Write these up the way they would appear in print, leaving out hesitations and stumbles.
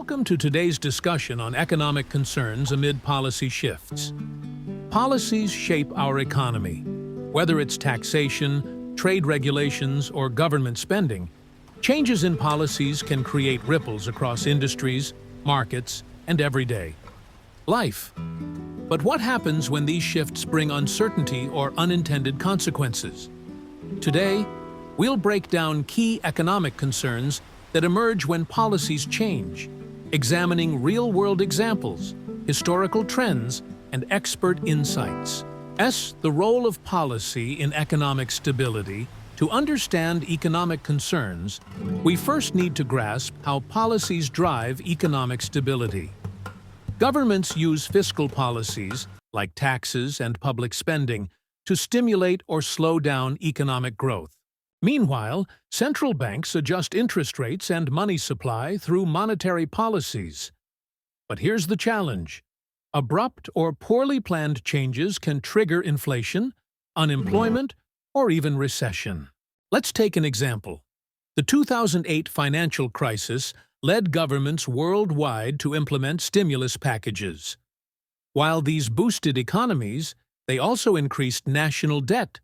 Welcome to today's discussion on economic concerns amid policy shifts. Policies shape our economy. Whether it's taxation, trade regulations, or government spending, changes in policies can create ripples across industries, markets, and everyday life. But what happens when these shifts bring uncertainty or unintended consequences? Today, we'll break down key economic concerns that emerge when policies change, examining real-world examples, historical trends, and expert insights. The role of policy in economic stability. To understand economic concerns, we first need to grasp how policies drive economic stability. Governments use fiscal policies, like taxes and public spending, to stimulate or slow down economic growth. Meanwhile, central banks adjust interest rates and money supply through monetary policies. But here's the challenge. Abrupt or poorly planned changes can trigger inflation, unemployment, or even recession. Let's take an example. The 2008 financial crisis led governments worldwide to implement stimulus packages. While these boosted economies, they also increased national debt,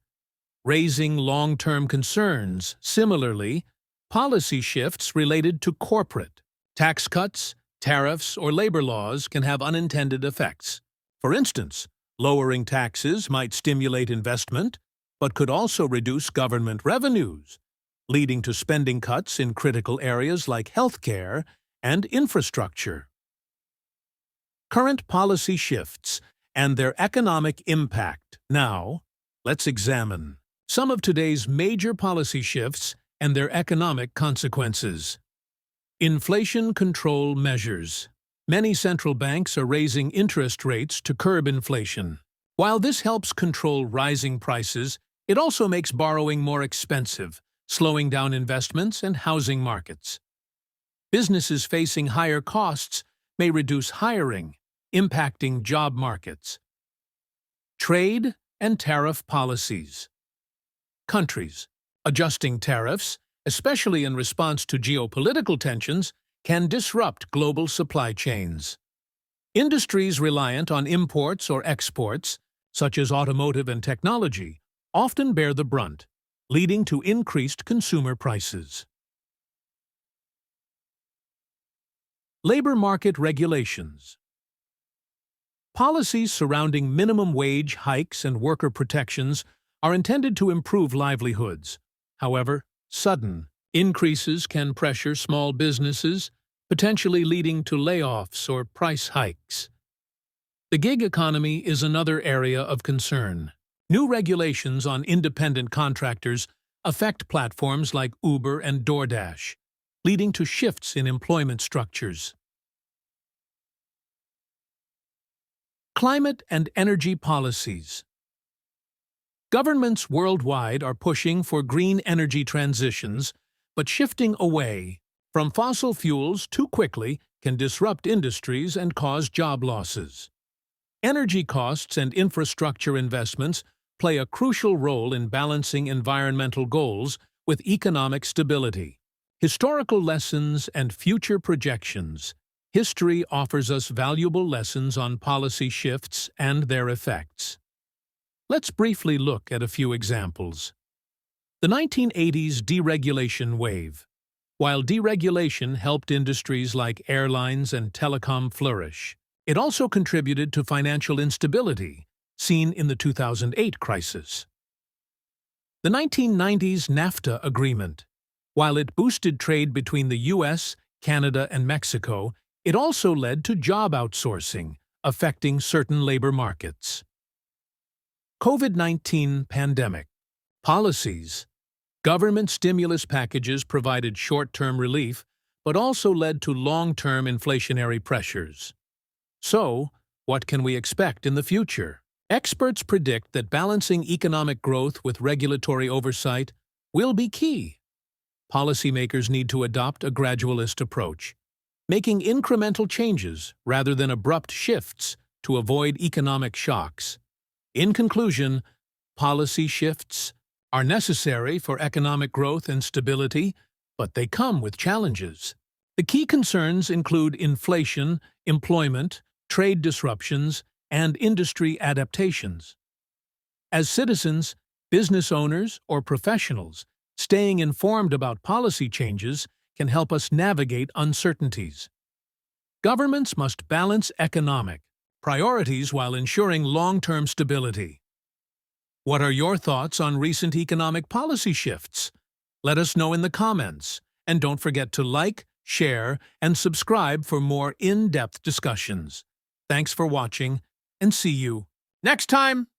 raising long-term concerns. Similarly, policy shifts related to corporate tax cuts, tariffs, or labor laws can have unintended effects. For instance, lowering taxes might stimulate investment, but could also reduce government revenues, leading to spending cuts in critical areas like healthcare and infrastructure. Current policy shifts and their economic impact. Now, let's examine some of today's major policy shifts and their economic consequences. Inflation control measures. Many central banks are raising interest rates to curb inflation. While this helps control rising prices, it also makes borrowing more expensive, slowing down investments and housing markets. Businesses facing higher costs may reduce hiring, impacting job markets. Trade and tariff policies. Countries adjusting tariffs, especially in response to geopolitical tensions, can disrupt global supply chains. Industries reliant on imports or exports, such as automotive and technology, often bear the brunt, leading to increased consumer prices. Labor market regulations. Policies surrounding minimum wage hikes and worker protections are intended to improve livelihoods. However, sudden increases can pressure small businesses, potentially leading to layoffs or price hikes. The gig economy is another area of concern. New regulations on independent contractors affect platforms like Uber and DoorDash, leading to shifts in employment structures. Climate and energy policies. Governments worldwide are pushing for green energy transitions, but shifting away from fossil fuels too quickly can disrupt industries and cause job losses. Energy costs and infrastructure investments play a crucial role in balancing environmental goals with economic stability. Historical lessons and future projections. History offers us valuable lessons on policy shifts and their effects. Let's briefly look at a few examples. The 1980s deregulation wave. While deregulation helped industries like airlines and telecom flourish, it also contributed to financial instability, seen in the 2008 crisis. The 1990s NAFTA agreement. While it boosted trade between the U.S., Canada, and Mexico, it also led to job outsourcing, affecting certain labor markets. COVID-19 pandemic. Policies. Government stimulus packages provided short-term relief, but also led to long-term inflationary pressures. So, what can we expect in the future? Experts predict that balancing economic growth with regulatory oversight will be key. Policymakers need to adopt a gradualist approach, making incremental changes rather than abrupt shifts to avoid economic shocks. In conclusion, policy shifts are necessary for economic growth and stability, but they come with challenges. The key concerns include inflation, employment, trade disruptions, and industry adaptations. As citizens, business owners, or professionals, staying informed about policy changes can help us navigate uncertainties. Governments must balance economic priorities while ensuring long-term stability. What are your thoughts on recent economic policy shifts? Let us know in the comments, and don't forget to like, share, and subscribe for more in-depth discussions. Thanks for watching, and see you next time!